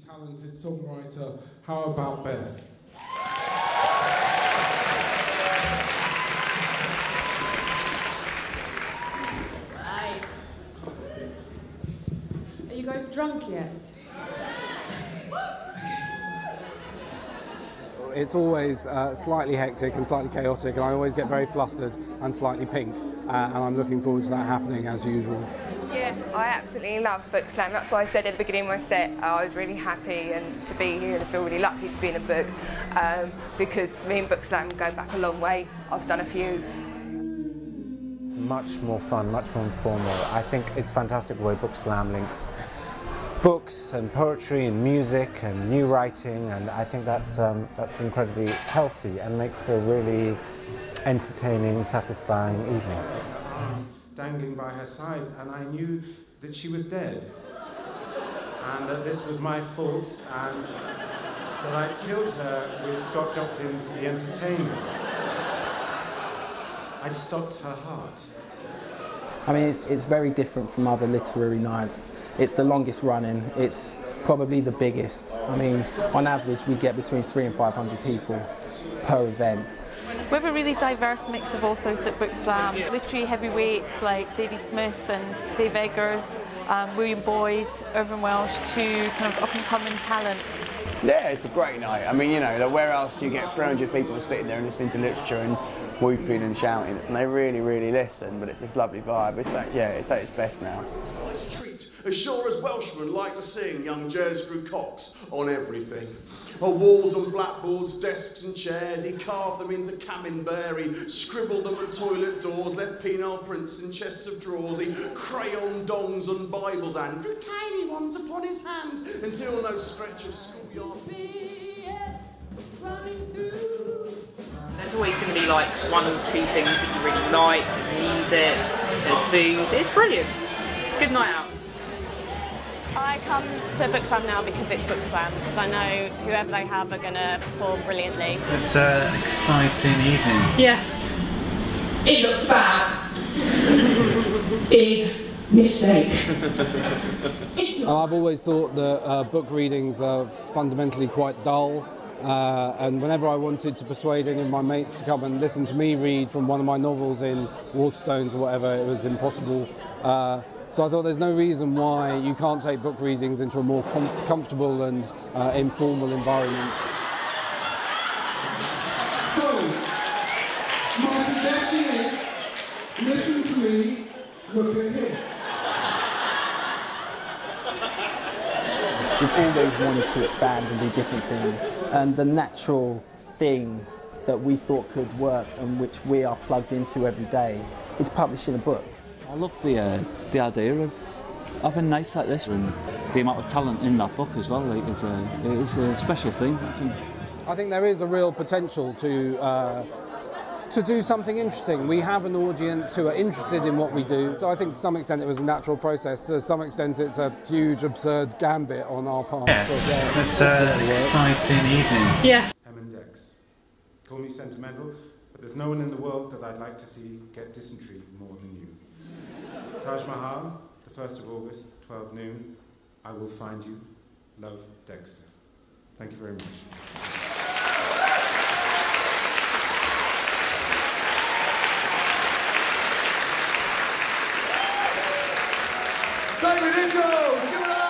talented songwriter. How about Beth? Right. Are you guys drunk yet? It's always slightly hectic and slightly chaotic, and I always get very flustered and slightly pink, and I'm looking forward to that happening as usual. Yeah, I absolutely love Book Slam. That's why I said at the beginning of my set I was really happy and to be here and I feel really lucky to be in a book because me and Book Slam go back a long way. I've done a few. It's much more fun, much more informal. I think it's fantastic the way Book Slam links books and poetry and music and new writing, and I think that's incredibly healthy and makes for a really entertaining, satisfying evening. Dangling by her side, and I knew that she was dead, and that this was my fault, and that I'd killed her with Scott Joplin's The Entertainer. I'd stopped her heart. I mean, it's very different from other literary nights. It's the longest running, it's probably the biggest. I mean, on average we get between 300 and 500 people per event. We have a really diverse mix of authors at Book Slam. Literary heavyweights like Zadie Smith and Dave Eggers, William Boyd, Irvine Welsh, to kind of up-and-coming talent. Yeah, it's a great night. I mean, you know, where else do you get 300 people sitting there and listening to literature and whooping and shouting? And they really, really listen, but it's this lovely vibe. It's at its best now. It's quite a treat, as sure as Welshmen like to sing young Jersey Cox on everything. Walls and blackboards, desks and chairs, he carved them into camembert, he scribbled them on toilet doors, left penile prints in chests of drawers, he crayoned dongs and Bibles and drew tiny ones upon his hand until no stretch of schoolyard. There's always going to be like one or two things that you really like. There's music, there's booze. It's brilliant. Good night out. I come to Book Slam now because it's Book Slam, because I know whoever they have are going to perform brilliantly. It's an exciting evening. Yeah. It looks bad. Big mistake. I've always thought that book readings are fundamentally quite dull, and whenever I wanted to persuade any of my mates to come and listen to me read from one of my novels in Waterstones or whatever, it was impossible. So I thought there's no reason why you can't take book readings into a more comfortable and informal environment. So, my suggestion is, listen to me, look at him. We've always wanted to expand and do different things, and the natural thing that we thought could work and which we are plugged into every day is publishing a book. I love the idea of having nights like this, and the amount of talent in that book as well. Like, it's a special thing, I think. I think there is a real potential to do something interesting. We have an audience who are interested in what we do, so I think to some extent it was a natural process. To some extent it's a huge, absurd gambit on our part. Yeah, it's an exciting evening. Yeah. Dex. Call me sentimental, but there's no one in the world that I'd like to see get dysentery more than you. Taj Mahal, the 1st of August, 12 noon. I will find you. Love, Dexter. Thank you very much. David Ingalls, give it up!